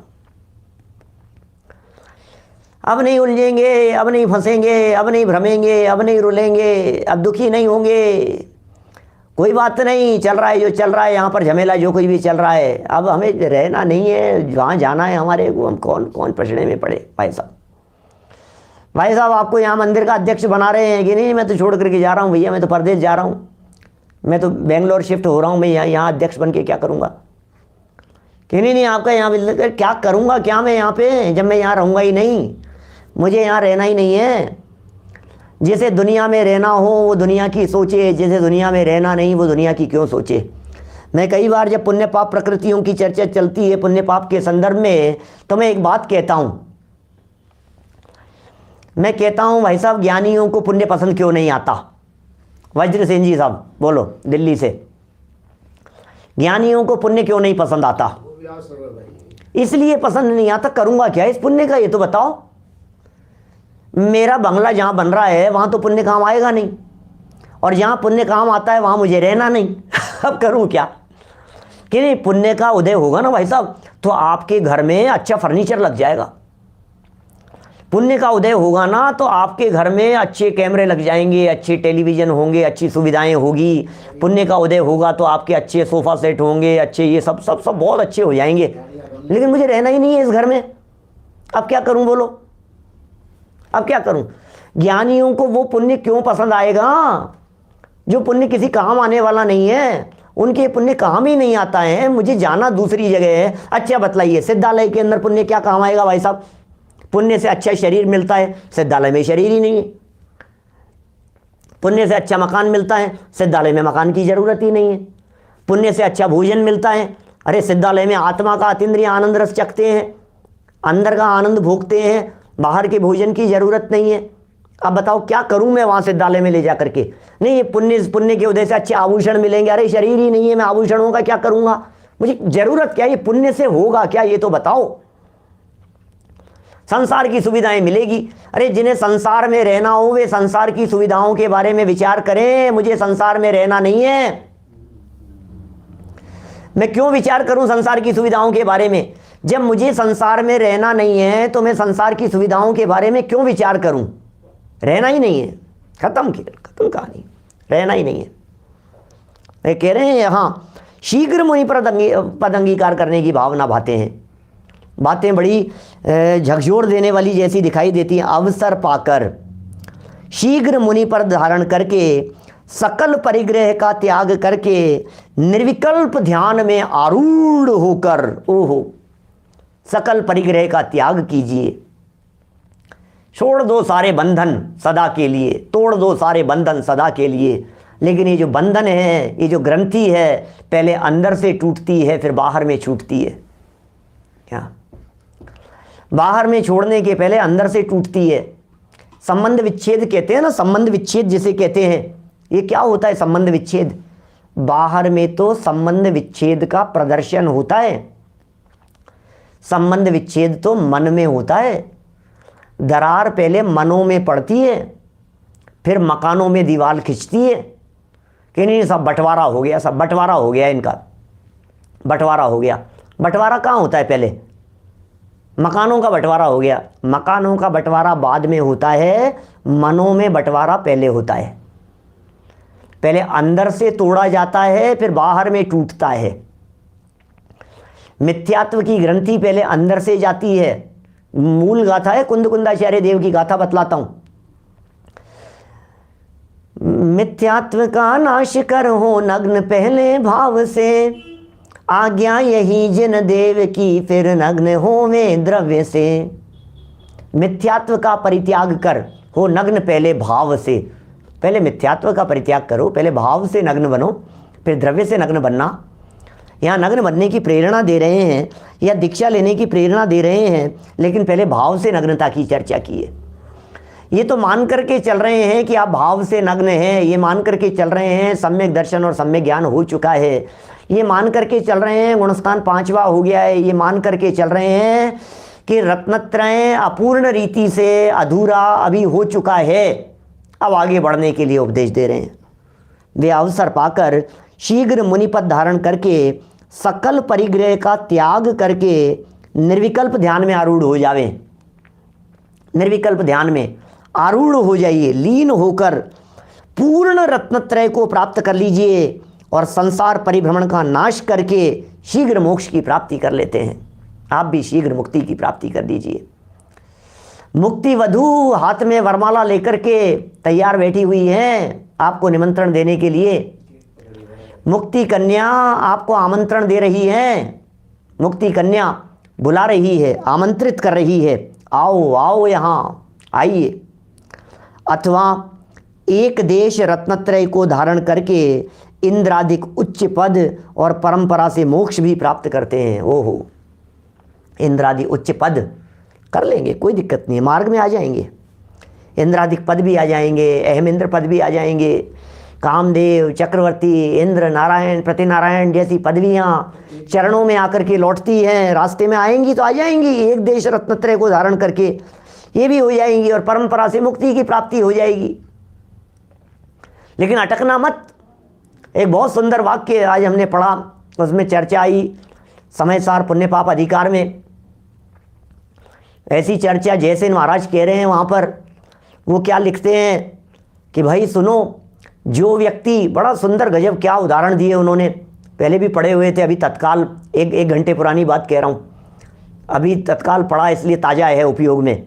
अब नहीं उलझेंगे, अब नहीं फंसेंगे, अब नहीं भ्रमेंगे, अब नहीं रुलेंगे, अब दुखी नहीं होंगे। कोई बात नहीं, चल रहा है जो चल रहा है, यहाँ पर झमेला जो कुछ भी चल रहा है, अब हमें रहना नहीं है, जहाँ जाना है हमारे को, हम कौन कौन पछड़े में पड़े। भाई साहब आपको यहाँ मंदिर का अध्यक्ष बना रहे हैं कि नहीं, मैं तो छोड़ करके जा रहा हूँ भैया, मैं तो परदेश जा रहा हूँ, मैं तो बेंगलोर शिफ्ट हो रहा हूँ, मैं यहाँ अध्यक्ष बन के क्या करूँगा। कि नहीं आपका यहाँ क्या करूँगा, क्या मैं यहाँ पे, जब मैं यहाँ रहूँगा ही नहीं, मुझे यहाँ रहना ही नहीं है। जिसे दुनिया में रहना हो वो दुनिया की सोचे, जिसे दुनिया में रहना नहीं वो दुनिया की क्यों सोचे। मैं कई बार जब पुण्य पाप प्रकृतियों की चर्चा चलती है पुण्य पाप के संदर्भ में, तो मैं एक बात कहता हूँ, मैं कहता हूँ भाई साहब ज्ञानियों को पुण्य पसंद क्यों नहीं आता। वज्र सिंह जी साहब बोलो दिल्ली से, ज्ञानियों को पुण्य क्यों नहीं पसंद आता। इसलिए पसंद नहीं आता, करूँगा क्या इस पुण्य का, ये तो बताओ। मेरा बंगला जहाँ बन रहा है वहाँ तो पुण्य काम आएगा नहीं, और जहाँ पुण्य काम आता है वहाँ मुझे रहना नहीं। अब करूँ क्या। कि नहीं, पुण्य का उदय होगा ना भाई साहब, तो आपके घर में अच्छा फर्नीचर लग जाएगा। पुण्य का उदय होगा ना तो आपके घर में अच्छे कैमरे लग जाएंगे, अच्छे टेलीविज़न होंगे, अच्छी सुविधाएं होगी। पुण्य का उदय होगा तो आपके अच्छे सोफ़ा सेट होंगे, अच्छे ये सब सब सब बहुत अच्छे हो जाएंगे। लेकिन मुझे रहना ही नहीं है इस घर में, अब क्या करूँ बोलो, अब क्या करूं। ज्ञानियों को वो पुण्य क्यों पसंद आएगा जो पुण्य किसी काम आने वाला नहीं है, उनके पुण्य काम ही नहीं आता है, मुझे जाना दूसरी जगह है। अच्छा बतलाइए, सिद्धालय के अंदर पुण्य क्या काम आएगा भाई साहब। पुण्य से अच्छा शरीर मिलता है, सिद्धालय में शरीर ही नहीं है। पुण्य से अच्छा मकान मिलता है, सिद्धालय में मकान की जरूरत ही नहीं है। पुण्य से अच्छा भोजन मिलता है, अरे सिद्धालय में आत्मा का अतीन्द्रिय आनंद रस चखते हैं, अंदर का आनंद भोगते हैं, बाहर के भोजन की जरूरत नहीं है। अब बताओ क्या करूं मैं वहां सिद्धालय में ले जा करके। नहीं, ये पुण्य के उदय से अच्छे आभूषण मिलेंगे, अरे शरीर ही नहीं है, मैं आभूषणों का क्या करूंगा, मुझे जरूरत क्या, ये पुण्य से होगा क्या ये तो बताओ। संसार की सुविधाएं मिलेगी, अरे जिन्हें संसार में रहना हो वे संसार की सुविधाओं के बारे में विचार करें, मुझे संसार में रहना नहीं है। मैं क्यों विचार करूं संसार की सुविधाओं के बारे में, जब मुझे संसार में रहना नहीं है तो मैं संसार की सुविधाओं के बारे में क्यों विचार करूं। रहना ही नहीं है, खत्म कहानी, रहना ही नहीं है। वे कह रहे हैं यहाँ शीघ्र मुनि पद अंगीकार करने की भावना भाते हैं। बातें बड़ी झकझोर देने वाली जैसी दिखाई देती हैं। अवसर पाकर शीघ्र मुनि पद धारण करके सकल परिग्रह का त्याग करके निर्विकल्प ध्यान में आरूढ़ होकर, ओहो, सकल परिग्रह का त्याग कीजिए, छोड़ दो सारे बंधन सदा के लिए, तोड़ दो सारे बंधन सदा के लिए। लेकिन ये जो बंधन है, ये जो ग्रंथि है, पहले अंदर से टूटती है फिर बाहर में छूटती है। क्या? बाहर में छोड़ने के पहले अंदर से टूटती है। संबंध विच्छेद कहते हैं ना, संबंध विच्छेद जिसे कहते हैं। ये क्या होता है संबंध विच्छेद? बाहर में तो संबंध विच्छेद का प्रदर्शन होता है, संबंध विच्छेद तो मन में होता है। दरार पहले मनों में पड़ती है, फिर मकानों में दीवार खिंचती है कि नहीं सब बंटवारा हो गया, सब बंटवारा हो गया, इनका बंटवारा हो गया। बंटवारा कहाँ होता है? पहले मकानों का बंटवारा हो गया। मकानों का बंटवारा बाद में होता है, मनों में बंटवारा पहले होता है। पहले अंदर से तोड़ा जाता है फिर बाहर में टूटता है। मिथ्यात्व की ग्रंथि पहले अंदर से जाती है। मूल गाथा है, कुंदकुंदाचार्य देव की गाथा बतलाता हूं। मिथ्यात्व का नाश कर हो नग्न पहले भाव से, आज्ञा यही जिन देव की फिर नग्न होवे द्रव्य से। मिथ्यात्व का परित्याग कर हो नग्न पहले भाव से। पहले मिथ्यात्व का परित्याग करो, पहले भाव से नग्न बनो, फिर द्रव्य से नग्न बनना। यहाँ नग्न बनने की प्रेरणा दे रहे हैं या दीक्षा लेने की प्रेरणा दे रहे हैं, लेकिन पहले भाव से नग्नता की चर्चा की है। ये तो मान करके चल रहे हैं कि आप भाव से नग्न हैं, ये मान करके चल रहे हैं सम्यक दर्शन और सम्यक ज्ञान हो चुका है, ये मान करके चल रहे हैं गुणस्थान 5वां हो गया है, ये मान करके चल रहे हैं कि रत्नत्रय अपूर्ण रीति से अधूरा अभी हो चुका है, अब आगे बढ़ने के लिए उपदेश दे रहे हैं। वे अवसर पाकर शीघ्र मुनिपद धारण करके सकल परिग्रह का त्याग करके निर्विकल्प ध्यान में आरूढ़ हो जावे। निर्विकल्प ध्यान में आरूढ़ हो जाइए, लीन होकर पूर्ण रत्नत्रय को प्राप्त कर लीजिए और संसार परिभ्रमण का नाश करके शीघ्र मोक्ष की प्राप्ति कर लेते हैं। आप भी शीघ्र मुक्ति की प्राप्ति कर लीजिए। मुक्ति वधू हाथ में वरमाला लेकर के तैयार बैठी हुई हैं आपको निमंत्रण देने के लिए। मुक्ति कन्या आपको आमंत्रण दे रही है, मुक्ति कन्या बुला रही है, आमंत्रित कर रही है, आओ आओ यहाँ आइए। अथवा एक देश रत्नत्रय को धारण करके इंद्रादिक उच्च पद और परंपरा से मोक्ष भी प्राप्त करते हैं। ओहो, इंद्रादि उच्च पद कर लेंगे, कोई दिक्कत नहीं है, मार्ग में आ जाएंगे। इंद्रादिक पद भी आ जाएंगे, अहमेंद्र पद भी आ जाएंगे, कामदेव, चक्रवर्ती, इंद्र, नारायण, प्रतिनारायण जैसी पदवियाँ चरणों में आकर के लौटती हैं, रास्ते में आएंगी तो आ जाएंगी। एक देश रत्नत्रय को धारण करके ये भी हो जाएंगी और परंपरा से मुक्ति की प्राप्ति हो जाएगी। लेकिन अटकना मत। एक बहुत सुंदर वाक्य आज हमने पढ़ा, उसमें चर्चा आई समय सार पुण्य पाप अधिकार में। ऐसी चर्चा जैसे महाराज कह रहे हैं वहाँ पर, वो क्या लिखते हैं कि भाई सुनो, जो व्यक्ति, बड़ा सुंदर गजब क्या उदाहरण दिए उन्होंने, पहले भी पढ़े हुए थे, अभी तत्काल एक घंटे पुरानी बात कह रहा हूँ, अभी तत्काल पढ़ा इसलिए ताज़ा है उपयोग में।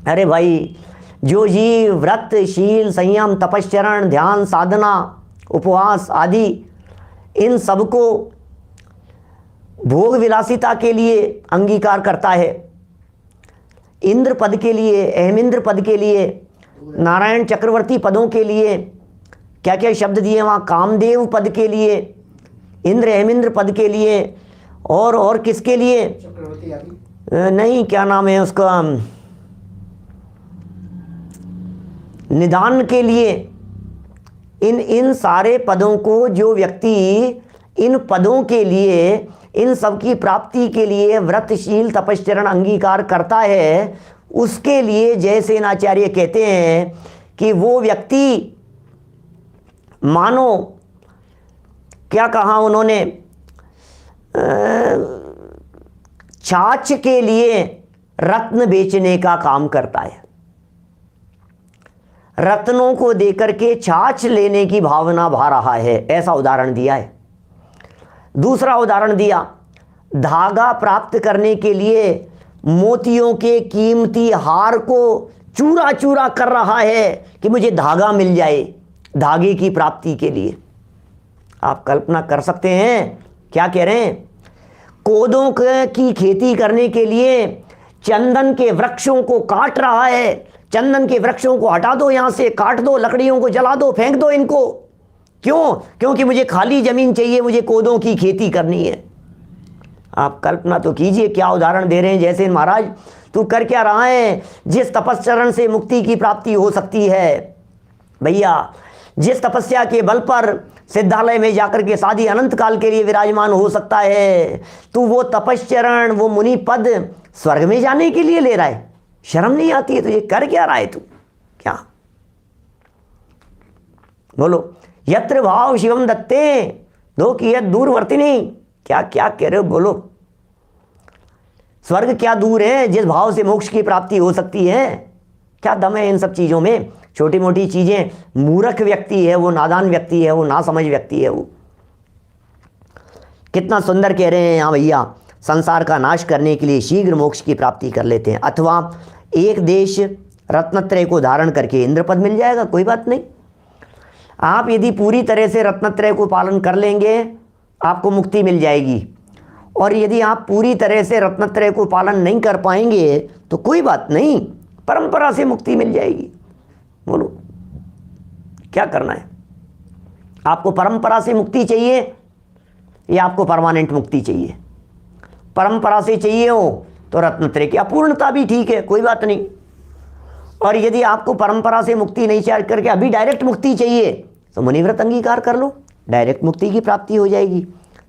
अरे भाई, जो जीव व्रत, शील, संयम, तपश्चरण, ध्यान, साधना, उपवास आदि इन सबको भोग विलासिता के लिए अंगीकार करता है, इंद्र पद के लिए, अहमिंद्र पद के लिए, नारायण चक्रवर्ती पदों के लिए, क्या क्या शब्द दिए वहाँ, कामदेव पद के लिए, इंद्र अहमिंद्र पद के लिए, और किसके लिए, नहीं क्या नाम है उसका, निदान के लिए, इन सारे पदों को जो व्यक्ति इन पदों के लिए, इन सब की प्राप्ति के लिए व्रतशील तपश्चरण अंगीकार करता है, उसके लिए जयसेनाचार्य कहते हैं कि वो व्यक्ति मानो, क्या कहा उन्होंने, छाछ के लिए रत्न बेचने का काम करता है। रत्नों को देकर के छाछ लेने की भावना भा रहा है, ऐसा उदाहरण दिया है। दूसरा उदाहरण दिया, धागा प्राप्त करने के लिए मोतियों के कीमती हार को चूरा चूरा कर रहा है कि मुझे धागा मिल जाए, धागे की प्राप्ति के लिए। आप कल्पना कर सकते हैं क्या कह रहे हैं? कोदों की खेती करने के लिए चंदन के वृक्षों को काट रहा है। चंदन के वृक्षों को हटा दो, यहां से काट दो, लकड़ियों को जला दो, फेंक दो इनको। क्यों? क्योंकि मुझे खाली जमीन चाहिए, मुझे कोदों की खेती करनी है। आप कल्पना तो कीजिए क्या उदाहरण दे रहे हैं। जैसे महाराज तू कर क्या रहा है? जिस तपस्चरण से मुक्ति की प्राप्ति हो सकती है भैया, जिस तपस्या के बल पर सिद्धालय में जाकर के शादी अनंत काल के लिए विराजमान हो सकता है, तू वो तपस्चरण, वो मुनि पद स्वर्ग में जाने के लिए ले रहा है। शर्म नहीं आती है तुझे? कर क्या रहा है तू? क्या बोलो? यत्र भाव शिवम दत्ते दो कियत दूरवर्तिनी। क्या क्या कह रहे हो? बोलो। स्वर्ग क्या दूर है जिस भाव से मोक्ष की प्राप्ति हो सकती है? क्या दम है इन सब चीजों में? छोटी मोटी चीजें मूर्ख व्यक्ति है वो, नादान व्यक्ति है वो, ना समझ व्यक्ति है वो। कितना सुंदर कह रहे हैं यहाँ भैया, संसार का नाश करने के लिए शीघ्र मोक्ष की प्राप्ति कर लेते हैं। अथवा एक देश रत्नत्रय को धारण करके इंद्रपद मिल जाएगा, कोई बात नहीं। आप यदि पूरी तरह से रत्नत्रय को पालन कर लेंगे आपको मुक्ति मिल जाएगी, और यदि आप पूरी तरह से रत्नत्रय को पालन नहीं कर पाएंगे तो कोई बात नहीं, परंपरा से मुक्ति मिल जाएगी। बोलो क्या करना है आपको? परंपरा से मुक्ति चाहिए या आपको परमानेंट मुक्ति चाहिए? परंपरा से चाहिए हो तो रत्नत्रय की अपूर्णता भी ठीक है, कोई बात नहीं। और यदि आपको परंपरा से मुक्ति नहीं चाह करके अभी डायरेक्ट मुक्ति चाहिए तो मुनिव्रत अंगीकार कर लो, डायरेक्ट मुक्ति की प्राप्ति हो जाएगी।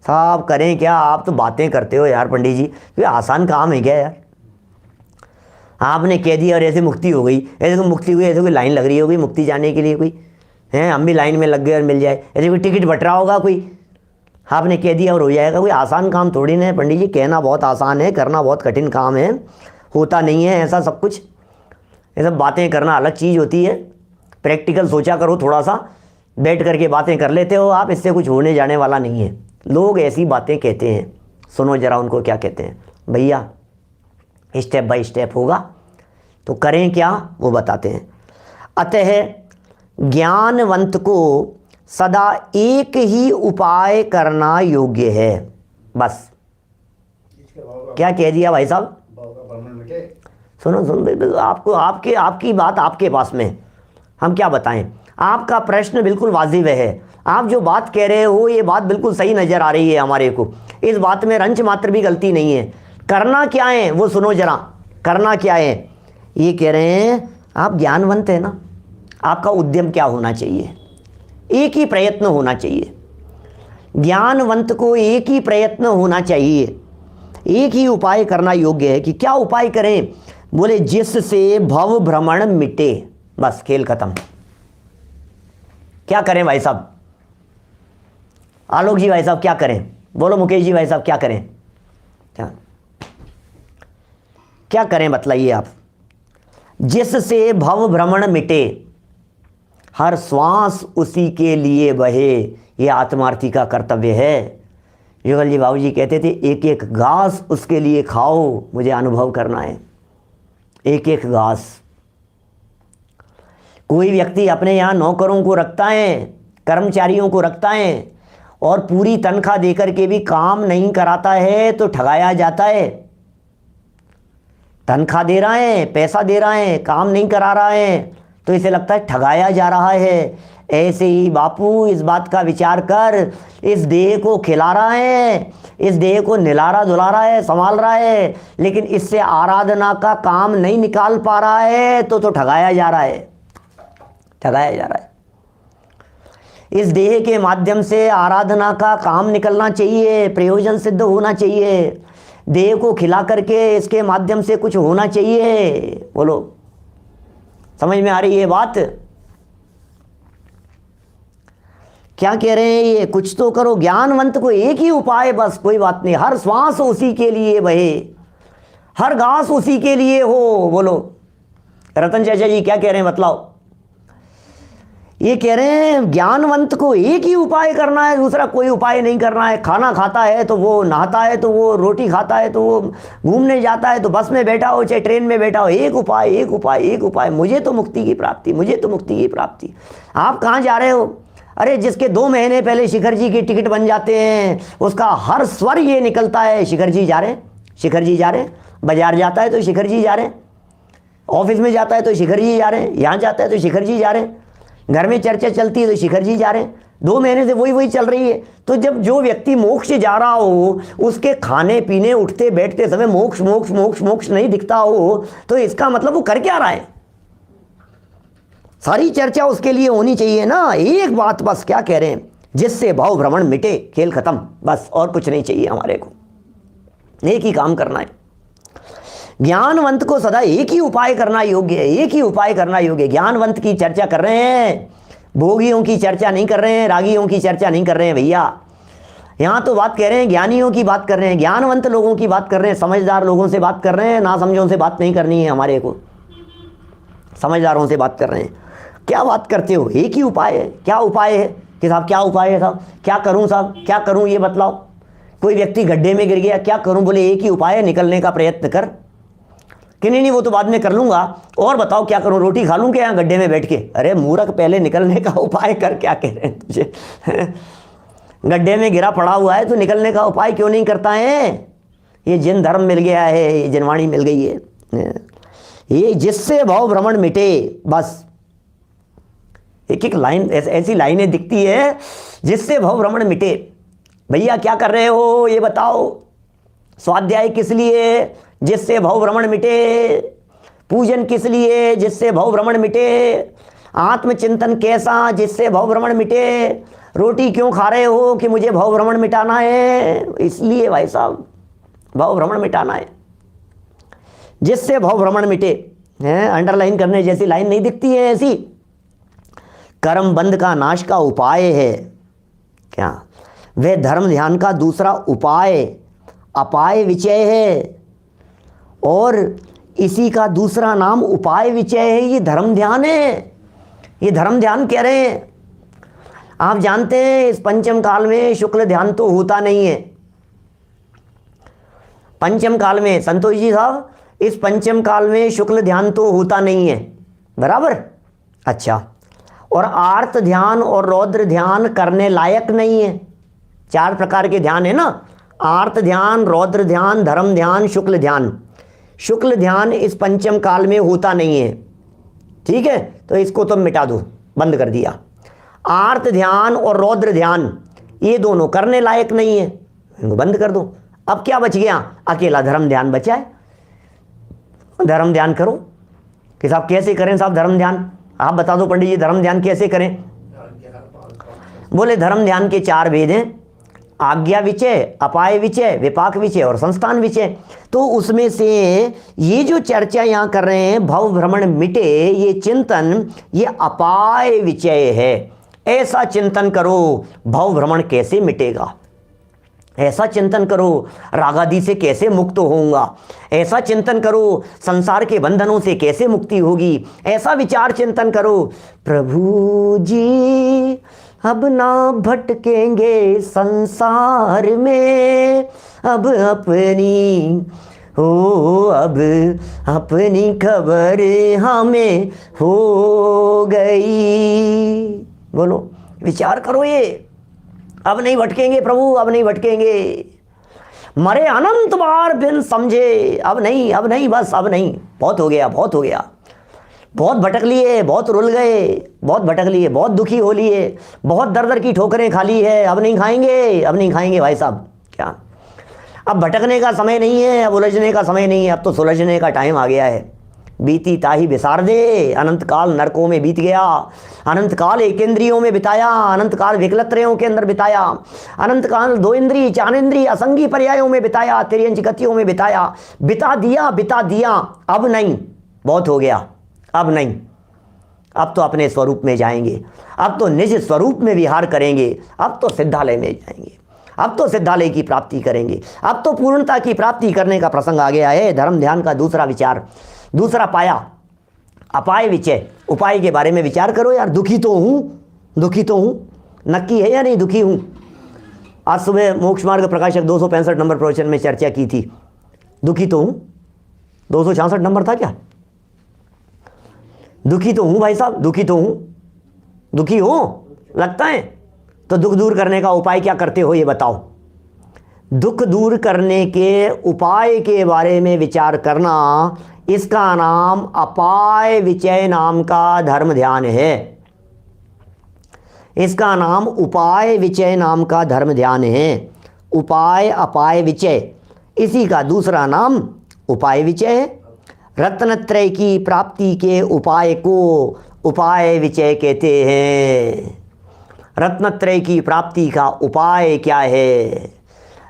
साहब करें क्या? आप तो बातें करते हो यार पंडित जी, ये आसान काम है क्या यार? आपने कह दिया और ऐसे मुक्ति हो गई, ऐसे कोई मुक्ति हुई, ऐसे कोई लाइन लग रही होगी मुक्ति जाने के लिए कोई है, हम भी लाइन में लग गए और मिल जाए, ऐसे कोई टिकट बट रहा होगा कोई, आपने कह दिया और हो जाएगा? कोई आसान काम थोड़ी ना है पंडित जी। कहना बहुत आसान है, करना बहुत कठिन काम है, होता नहीं है ऐसा सब कुछ। ये सब बातें करना अलग चीज़ होती है, प्रैक्टिकल सोचा करो थोड़ा सा, बैठ करके बातें कर लेते हो आप, इससे कुछ होने जाने वाला नहीं है। लोग ऐसी बातें कहते हैं, सुनो जरा उनको क्या कहते हैं। भैया स्टेप बाय स्टेप होगा तो करें क्या वो बताते हैं। अतः ज्ञानवंत को सदा एक ही उपाय करना योग्य है। बस क्या कह दिया भाई साहब? सुनो सुनो, आपको आपकी बात आपके पास में, हम क्या बताएं? आपका प्रश्न बिल्कुल वाजिब है, आप जो बात कह रहे हो ये बात बिल्कुल सही नज़र आ रही है हमारे को, इस बात में रंच मात्र भी गलती नहीं है। करना क्या है वो सुनो जरा, करना क्या है? ये कह रहे हैं आप ज्ञानवंत है ना, आपका उद्यम क्या होना चाहिए? एक ही प्रयत्न होना चाहिए। ज्ञानवंत को एक ही प्रयत्न होना चाहिए, एक ही उपाय करना योग्य है। कि क्या उपाय करें? बोले जिससे भव भ्रमण मिटे। बस खेल खत्म। क्या करें भाई साहब? आलोक जी भाई साहब क्या करें? बोलो मुकेश जी भाई साहब क्या करें? क्या करें बतलाइए आप? जिससे भव भ्रमण मिटे, हर श्वास उसी के लिए बहे, ये आत्मार्थी का कर्तव्य है। युगल जी बाबू जी कहते थे एक एक घास उसके लिए खाओ, मुझे अनुभव करना है। एक एक घास। कोई व्यक्ति अपने यहाँ नौकरों को रखता है, कर्मचारियों को रखता है और पूरी तनख्वाह देकर के भी काम नहीं कराता है तो ठगाया जाता है। तनख्वाह दे रहा है, पैसा दे रहा है, काम नहीं करा रहा है तो इसे लगता है ठगाया जा रहा है। ऐसे ही बापू इस बात का विचार कर, इस देह को खिला रहा है, इस देह को निलारा धुला है, संभाल रहा है, लेकिन इससे आराधना का काम नहीं निकाल पा रहा है तो ठगाया जा रहा है, ठगाया जा रहा है। इस देह के माध्यम से आराधना का काम निकलना चाहिए, प्रयोजन सिद्ध होना चाहिए। देह को खिला करके इसके माध्यम से कुछ होना चाहिए। बोलो समझ में आ रही है बात? क्या कह रहे हैं ये? कुछ तो करो। ज्ञानवंत को एक ही उपाय, बस कोई बात नहीं। हर श्वास उसी के लिए बहे, हर घास उसी के लिए हो। बोलो रतन चाचा जी क्या कह रहे हैं बतलाओ? ये कह रहे हैं ज्ञानवंत को एक ही उपाय करना है, दूसरा कोई उपाय नहीं करना है। खाना खाता है तो वो, नहाता है तो वो, रोटी खाता है तो वो, घूमने जाता है तो बस में बैठा हो चाहे ट्रेन में बैठा हो, एक उपाय एक उपाय एक उपाय, मुझे तो मुक्ति की प्राप्ति, मुझे तो मुक्ति की प्राप्ति। आप कहाँ जा रहे हो? अरे जिसके 2 महीने पहले शिखर जी की टिकट बन जाते हैं, उसका हर स्वर ये निकलता है शिखर जी जा रहे हैं, शिखर जी जा रहे हैं। बाजार जाता है तो शिखर जी जा रहे हैं, ऑफिस में जाता है तो शिखर जी जा रहे हैं, यहाँ जाता है तो शिखर जी जा रहे हैं, घर में चर्चा चलती है तो शिखर जी जा रहे हैं। 2 महीने से वही चल रही है। तो जब जो व्यक्ति मोक्ष जा रहा हो, उसके खाने पीने उठते बैठते समय मोक्ष मोक्ष मोक्ष मोक्ष नहीं दिखता हो, तो इसका मतलब वो कर क्या रहा है? सारी चर्चा उसके लिए होनी चाहिए ना। एक बात बस, क्या कह रहे हैं, जिससे भाव भ्रमण मिटे, खेल खत्म, बस और कुछ नहीं चाहिए हमारे को, एक ही काम करना है। ज्ञानवंत को सदा एक ही उपाय करना योग्य है, एक ही उपाय करना योग्य है। ज्ञानवंत की चर्चा कर रहे हैं, भोगियों की चर्चा नहीं कर रहे हैं, रागियों की चर्चा नहीं कर रहे हैं भैया। यहाँ तो बात कह रहे हैं, ज्ञानियों की बात कर रहे हैं, ज्ञानवंत लोगों की बात कर रहे हैं, समझदार लोगों से बात कर रहे हैं। ना समझों से बात नहीं करनी है हमारे को, समझदारों से बात कर रहे हैं। क्या बात करते हो? एक ही उपाय है। क्या उपाय है कि साहब, क्या उपाय है साहब, क्या करूँ साहब, क्या करूँ ये बतलाओ। कोई व्यक्ति गड्ढे में गिर गया, क्या करूँ? बोले एक ही उपाय है, निकलने का प्रयत्न कर। कि नहीं वो तो बाद में कर लूँगा, और बताओ क्या करूँ, रोटी खा लूँ क्या यहाँ गड्ढे में बैठ के? अरे मूर्ख, पहले निकलने का उपाय कर। क्या कह रहे हैं तुझे? गड्ढे में गिरा पड़ा हुआ है तो निकलने का उपाय क्यों नहीं करता है? ये जिन धर्म मिल गया है, ये जिनवाणी मिल गई है, ये जिससे भाव भ्रमण मिटे। बस एक एक लाइन ऐसी लाइनें दिखती है, जिससे भाव भ्रमण मिटे। भैया क्या कर रहे हो ये बताओ? स्वाध्याय किस लिए? जिससे भाव भ्रमण मिटे। पूजन किस लिए? जिससे भाव भ्रमण मिटे। आत्मचिंतन कैसा? जिससे भाव भ्रमण मिटे। रोटी क्यों खा रहे हो? कि मुझे भाव भ्रमण मिटाना है, इसलिए भाई साहब भाव भ्रमण मिटाना है, जिससे भाव भ्रमण मिटे। हैं, अंडरलाइन करने जैसी लाइन नहीं दिखती है ऐसी? कर्म बंध का नाश का उपाय है क्या? वह धर्म ध्यान का दूसरा उपाय अपाय विचय है, और इसी का दूसरा नाम उपाय विचय है। ये धर्म ध्यान है, ये धर्म ध्यान कह रहे हैं। आप जानते हैं इस पंचम काल में शुक्ल ध्यान तो होता नहीं है। पंचम काल में संतोष जी साहब, इस पंचम काल में शुक्ल ध्यान तो होता नहीं है, बराबर? अच्छा, और आर्त ध्यान और रौद्र ध्यान करने लायक नहीं है। 4 प्रकार के ध्यान है ना, आर्त ध्यान, रौद्र ध्यान, धर्म ध्यान, शुक्ल ध्यान। शुक्ल ध्यान इस पंचम काल में होता नहीं है, ठीक है? तो इसको तुम मिटा दो, बंद कर दिया। आर्त ध्यान और रौद्र ध्यान ये दोनों करने लायक नहीं है, इनको बंद कर दो। अब क्या बच गया? अकेला धर्म ध्यान बचा है। धर्म ध्यान करो कि साहब कैसे करें साहब धर्म ध्यान? आप बता दो पंडित जी, धर्म ध्यान कैसे करें? बोले धर्म ध्यान के 4 भेद हैं, आज्ञा विचय, अपाय विचय, विपाक विचय और संस्थान विचय। तो उसमें से ये जो चर्चा यहाँ कर रहे हैं, भव भ्रमण मिटे, ये चिंतन ये अपाय विचय है। ऐसा चिंतन करो, भव भ्रमण कैसे मिटेगा? ऐसा चिंतन करो, रागादि से कैसे मुक्त होऊंगा? ऐसा चिंतन करो, संसार के बंधनों से कैसे मुक्ति होगी? ऐसा विचार चिंतन करो। प्रभु जी अब ना भटकेंगे संसार में, अब अपनी अब अपनी खबर हमें हो गई। बोलो, विचार करो, ये अब नहीं भटकेंगे प्रभु, अब नहीं भटकेंगे। मरे अनंत बार बिन समझे, अब नहीं बस, अब नहीं, बहुत हो गया, बहुत हो गया। बहुत भटक लिए, बहुत रुल गए, बहुत भटक लिए, बहुत दुखी हो लिए, बहुत दर दर की ठोकरें खा ली है, अब नहीं खाएंगे, अब नहीं खाएंगे भाई साहब। क्या अब भटकने का समय नहीं है, अब उलझने का समय नहीं है, अब तो सुलझने का टाइम आ गया है। बीती ताही बिसार दे, अनंत काल नरकों में बीत गया, अनंत काल एक इंद्रियों में बिताया, अनंत काल विकलत्रयों के अंदर बिताया, अनंत काल 2 इंद्री 4 इंद्री असंगी पर्यायों में बिताया, तिर्यंच गतियों में बिताया, बिता दिया। अब नहीं, बहुत हो गया, अब नहीं, अब तो अपने स्वरूप में जाएंगे, अब तो निज स्वरूप में विहार करेंगे, अब तो सिद्धालय में जाएंगे, अब तो सिद्धालय की प्राप्ति करेंगे, अब तो पूर्णता की प्राप्ति करने का प्रसंग आ गया है। धर्म ध्यान का दूसरा विचार, दूसरा पाया अपाय विचय, उपाय के बारे में विचार करो यार। दुखी तो हूँ, दुखी तो हूँ, नक्की है या नहीं दुखी हूँ। आज सुबह मोक्ष मार्ग प्रकाशक 265 नंबर प्रवचन में चर्चा की थी, दुखी तो हूँ। 266 नंबर था क्या? दुखी तो हूँ भाई साहब, दुखी तो हूँ। दुखी हो लगता है तो दुख दूर करने का उपाय क्या करते हो ये बताओ। दुख दूर करने के उपाय के बारे में विचार करना, इसका नाम अपाय विचय नाम का धर्म ध्यान है। इसका नाम उपाय विचय नाम का धर्म ध्यान है। उपाय अपाय विचय, इसी का दूसरा नाम उपाय विचय है। रत्नत्रय की प्राप्ति के उपाय को उपाय विचय कहते हैं। रत्नत्रय की प्राप्ति का उपाय क्या है?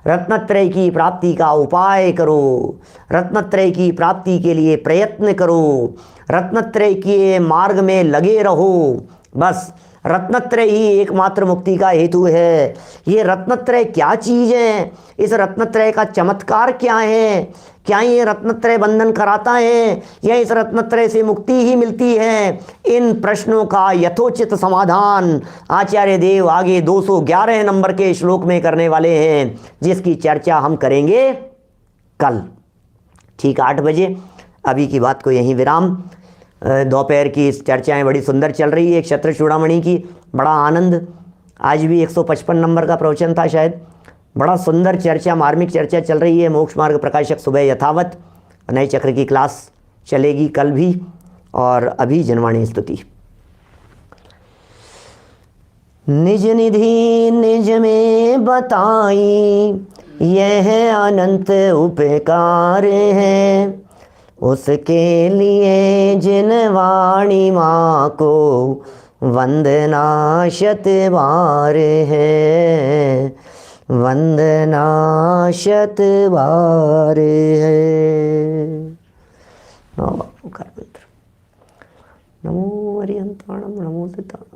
रत्नत्रय की प्राप्ति का उपाय करो, रत्नत्रय की प्राप्ति के लिए प्रयत्न करो, रत्नत्रय के मार्ग में लगे रहो। बस रत्नत्रय ही एकमात्र मुक्ति का हेतु है। ये रत्नत्रय क्या चीज़ है? इस रत्नत्रय का चमत्कार क्या है? क्या ये रत्नत्रय बंधन कराता है या इस रत्नत्रय से मुक्ति ही मिलती है? इन प्रश्नों का यथोचित समाधान आचार्य देव आगे 211 नंबर के श्लोक में करने वाले हैं, जिसकी चर्चा हम करेंगे कल ठीक 8 बजे। अभी की बात को यहीं विराम। दोपहर की इस चर्चाएं बड़ी सुंदर चल रही है। एक क्षत्र चूड़ामणि की बड़ा आनंद, आज भी 155 नंबर का प्रवचन था शायद। बड़ा सुंदर चर्चा, मार्मिक चर्चा चल रही है। मोक्ष मार्ग प्रकाशक सुबह यथावत, नए चक्र की क्लास चलेगी कल भी, और अभी जनवाणी स्तुति। निज निधि निज में बताई, यह अनंत उपकार है। उसके लिए जिन वाणी माँ को वंदना शत बार है, वंदना शत बार है। नमो अरिहंताणम, नमो सिद्धांताणम।